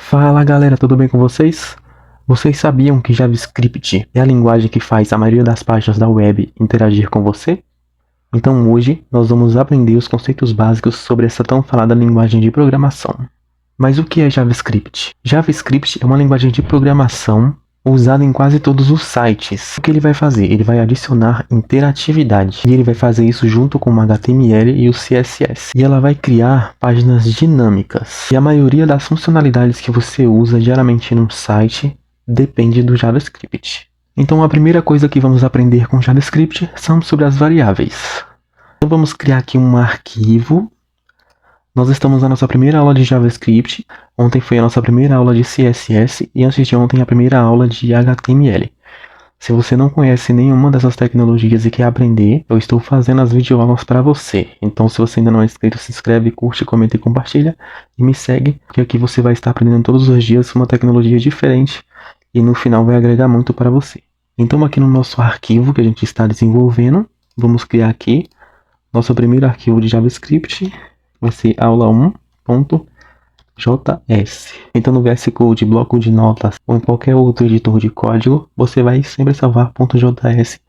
Fala galera, tudo bem com vocês? Vocês sabiam que JavaScript é a linguagem que faz a maioria das páginas da web interagir com você? Então hoje nós vamos aprender os conceitos básicos sobre essa tão falada linguagem de programação. Mas o que é JavaScript? JavaScript é uma linguagem de programação usada em quase todos os sites. O que ele vai fazer? Ele vai adicionar interatividade. E ele vai fazer isso junto com o HTML e o CSS. E ela vai criar páginas dinâmicas. E a maioria das funcionalidades que você usa geralmente num site depende do JavaScript. Então a primeira coisa que vamos aprender com JavaScript são sobre as variáveis. Então vamos criar aqui um arquivo. Nós estamos na nossa primeira aula de JavaScript, ontem foi a nossa primeira aula de CSS e antes de ontem a primeira aula de HTML. Se você não conhece nenhuma dessas tecnologias e quer aprender, eu estou fazendo as videoaulas para você. Então se você ainda não é inscrito, se inscreve, curte, comenta e compartilha e me segue, porque aqui você vai estar aprendendo todos os dias uma tecnologia diferente e no final vai agregar muito para você. Então aqui no nosso arquivo que a gente está desenvolvendo, vamos criar aqui nosso primeiro arquivo de JavaScript. Vai ser aula1.js. Então no VS Code, bloco de notas ou em qualquer outro editor de código, você vai sempre salvar .js,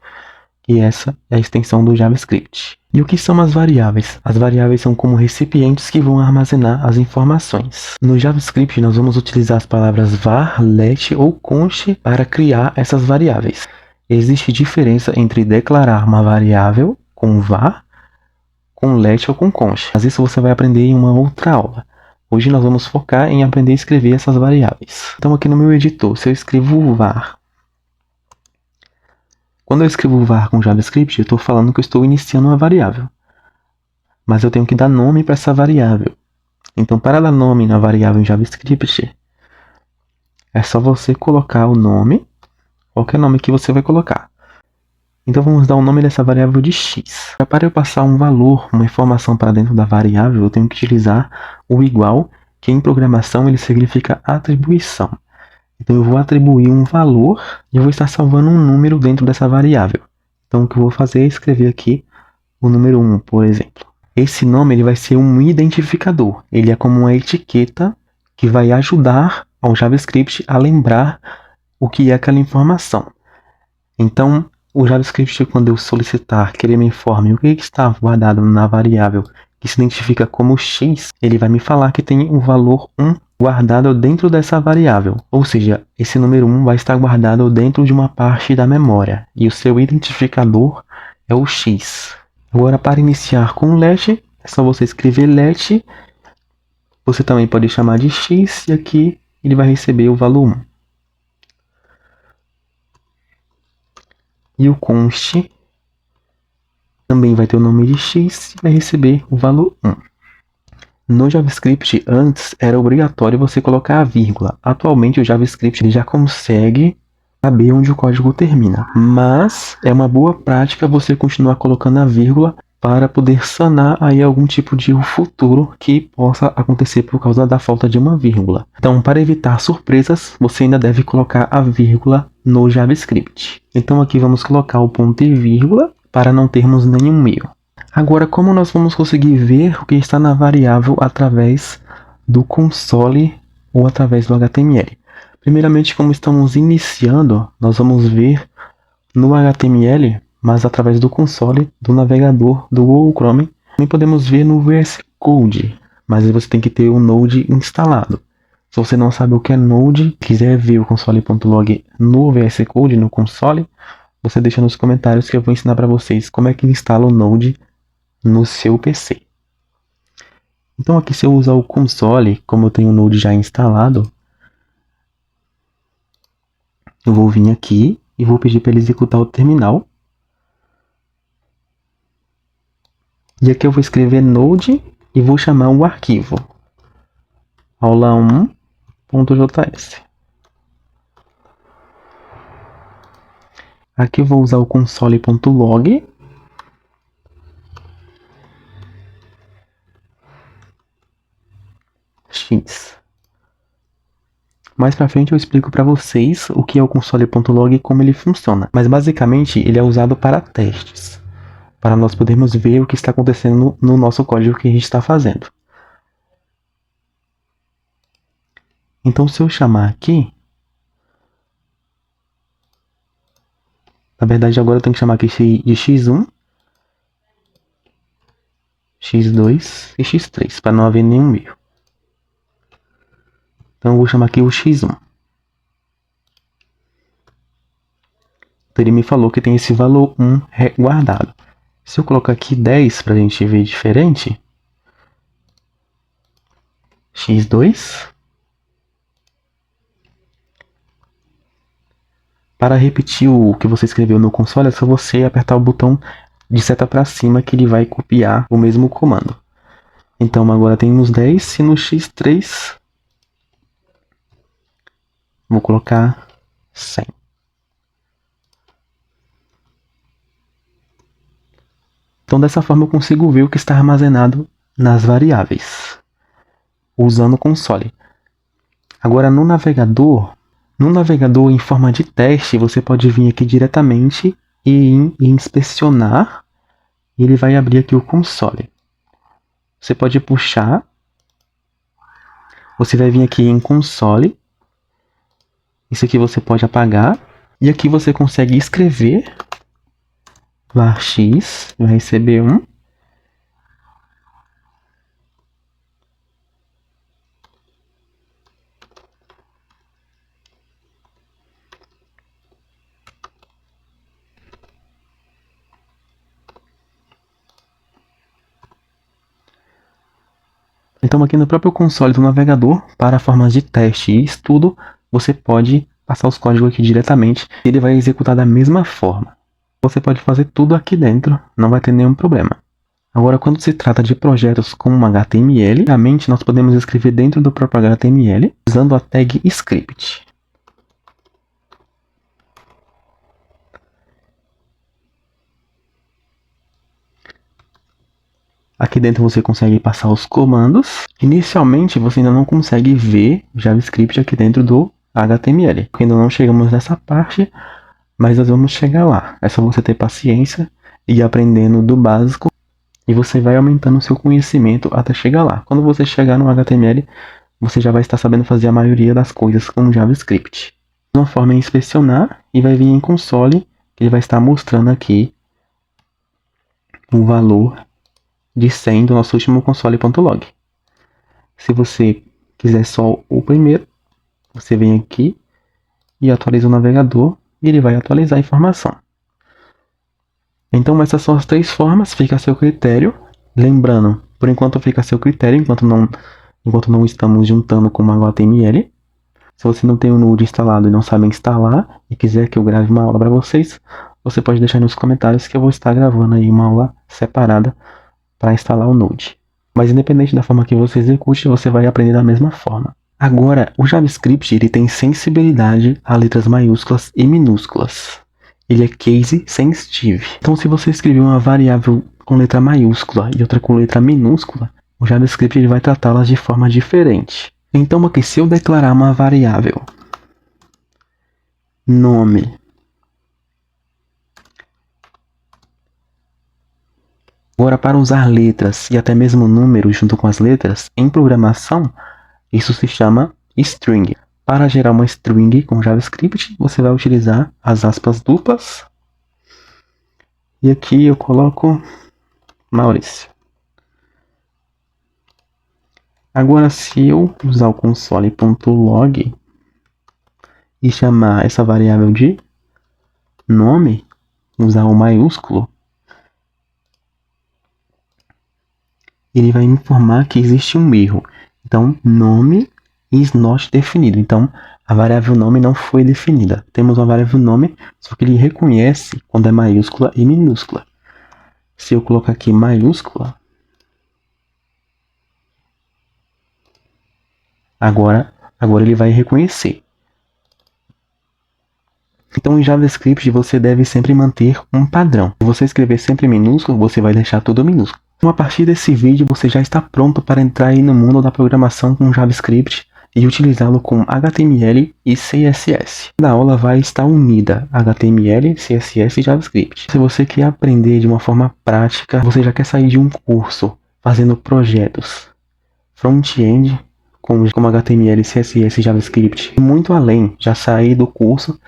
e essa é a extensão do JavaScript. E o que são as variáveis? As variáveis são como recipientes que vão armazenar as informações. No JavaScript nós vamos utilizar as palavras var, let ou const para criar essas variáveis. Existe diferença entre declarar uma variável com var, com let ou com const. Mas isso você vai aprender em uma outra aula. Hoje nós vamos focar em aprender a escrever essas variáveis. Então aqui no meu editor, se eu escrevo var. Quando eu escrevo var com JavaScript, eu estou falando que eu estou iniciando uma variável. Mas eu tenho que dar nome para essa variável. Então para dar nome na variável em JavaScript, é só você colocar o nome, qualquer nome que você vai colocar. Então vamos dar o nome dessa variável de x. Para eu passar um valor, uma informação para dentro da variável, eu tenho que utilizar o igual, que em programação ele significa atribuição. Então eu vou atribuir um valor e eu vou estar salvando um número dentro dessa variável. Então o que eu vou fazer é escrever aqui o número 1, por exemplo. Esse nome ele vai ser um identificador. Ele é como uma etiqueta que vai ajudar ao JavaScript a lembrar o que é aquela informação. Então o JavaScript, quando eu solicitar que ele me informe o que está guardado na variável que se identifica como x, ele vai me falar que tem o valor 1 guardado dentro dessa variável. Ou seja, esse número 1 vai estar guardado dentro de uma parte da memória. E o seu identificador é o x. Agora, para iniciar com let, é só você escrever let. Você também pode chamar de x e aqui ele vai receber o valor 1. E o const também vai ter o nome de x e vai receber o valor 1. No JavaScript, antes era obrigatório você colocar a vírgula. Atualmente o JavaScript já consegue saber onde o código termina. Mas é uma boa prática você continuar colocando a vírgula para poder sanar aí algum tipo de erro futuro que possa acontecer por causa da falta de uma vírgula. Então, para evitar surpresas, você ainda deve colocar a vírgula no JavaScript. Então aqui vamos colocar o ponto e vírgula para não termos nenhum erro. Agora, como nós vamos conseguir ver o que está na variável através do console ou através do HTML? Primeiramente, como estamos iniciando, nós vamos ver no HTML, mas através do console do navegador do Google Chrome. Também podemos ver no VS Code, mas você tem que ter o Node instalado. Se você não sabe o que é Node, quiser ver o console.log no VS Code, no console, você deixa nos comentários que eu vou ensinar para vocês como é que instala o Node no seu PC. Então aqui, se eu usar o console, como eu tenho o Node já instalado, eu vou vir aqui e vou pedir para ele executar o terminal. E aqui eu vou escrever Node e vou chamar o arquivo aula1.js. Aqui eu vou usar o console.log. X. Mais pra frente eu explico para vocês o que é o console.log e como ele funciona. Mas basicamente ele é usado para testes, para nós podermos ver o que está acontecendo no nosso código que a gente está fazendo. Então, se eu chamar aqui, na verdade agora eu tenho que chamar aqui de x1, x2 e x3, para não haver nenhum erro. Então eu vou chamar aqui o x1. Então ele me falou que tem esse valor 1 guardado. Se eu colocar aqui 10 para a gente ver diferente, x2. Para repetir o que você escreveu no console, é só você apertar o botão de seta para cima que ele vai copiar o mesmo comando. Então agora temos 10 e no x3 vou colocar 100. Então dessa forma eu consigo ver o que está armazenado nas variáveis, usando o console. Agora no navegador em forma de teste, você pode vir aqui diretamente e inspecionar, e ele vai abrir aqui o console. Você pode puxar, você vai vir aqui em console, isso aqui você pode apagar, e aqui você consegue escrever var x, vai receber 1. Então aqui no próprio console do navegador, para formas de teste e estudo, você pode passar os códigos aqui diretamente e ele vai executar da mesma forma. Você pode fazer tudo aqui dentro, não vai ter nenhum problema. Agora, quando se trata de projetos com HTML, realmente nós podemos escrever dentro do próprio HTML usando a tag script. Aqui dentro você consegue passar os comandos. Inicialmente você ainda não consegue ver JavaScript aqui dentro do HTML. Ainda não chegamos nessa parte, mas nós vamos chegar lá. É só você ter paciência e ir aprendendo do básico e você vai aumentando o seu conhecimento até chegar lá. Quando você chegar no HTML, você já vai estar sabendo fazer a maioria das coisas com JavaScript. Uma forma é inspecionar e vai vir em console, que ele vai estar mostrando aqui o valor de 100 do nosso último console.log. Se você quiser só o primeiro, você vem aqui e atualiza o navegador e ele vai atualizar a informação. Então essas são as 3 formas, fica a seu critério. Lembrando, por enquanto fica a seu critério, enquanto não estamos juntando com o HTML. Se você não tem o Node instalado e não sabe instalar e quiser que eu grave uma aula para vocês, você pode deixar nos comentários que eu vou estar gravando aí uma aula separada para instalar o Node. Mas independente da forma que você execute, você vai aprender da mesma forma. Agora, o JavaScript ele tem sensibilidade a letras maiúsculas e minúsculas. Ele é case sensitive. Então, se você escrever uma variável com letra maiúscula e outra com letra minúscula, o JavaScript ele vai tratá-las de forma diferente. Então, aqui, se eu declarar uma variável nome agora, para usar letras e até mesmo números junto com as letras, em programação, isso se chama string. Para gerar uma string com JavaScript, você vai utilizar as aspas duplas. E aqui eu coloco Maurício. Agora, se eu usar o console.log e chamar essa variável de nome, usar o maiúsculo, ele vai me informar que existe um erro. Então, nome is not definido. Então, a variável nome não foi definida. Temos uma variável nome, só que ele reconhece quando é maiúscula e minúscula. Se eu colocar aqui maiúscula, agora ele vai reconhecer. Então, em JavaScript, você deve sempre manter um padrão. Se você escrever sempre minúsculo, você vai deixar tudo minúsculo. Então, a partir desse vídeo, você já está pronto para entrar aí no mundo da programação com JavaScript e utilizá-lo com HTML e CSS. A aula vai estar unida HTML, CSS e JavaScript. Se você quer aprender de uma forma prática, você já quer sair de um curso fazendo projetos front-end como HTML, CSS e JavaScript. Muito além, já saí do curso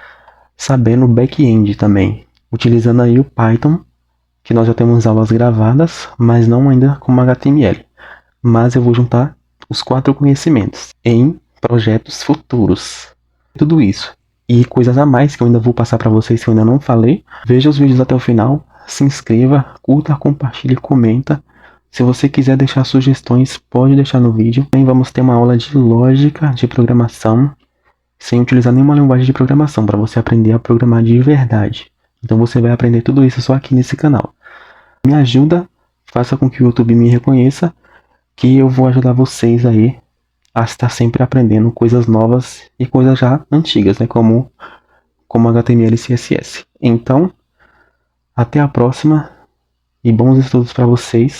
sabendo back-end também, utilizando aí o Python, que nós já temos aulas gravadas, mas não ainda como HTML. Mas eu vou juntar os 4 conhecimentos em projetos futuros. Tudo isso e coisas a mais que eu ainda vou passar para vocês que eu ainda não falei. Veja os vídeos até o final, se inscreva, curta, compartilhe, comenta. Se você quiser deixar sugestões, pode deixar no vídeo. Também vamos ter uma aula de lógica de programação, sem utilizar nenhuma linguagem de programação, para você aprender a programar de verdade. Então você vai aprender tudo isso só aqui nesse canal. Me ajuda, faça com que o YouTube me reconheça, que eu vou ajudar vocês aí a estar sempre aprendendo coisas novas e coisas já antigas, né, como HTML e CSS. Então, até a próxima e bons estudos para vocês.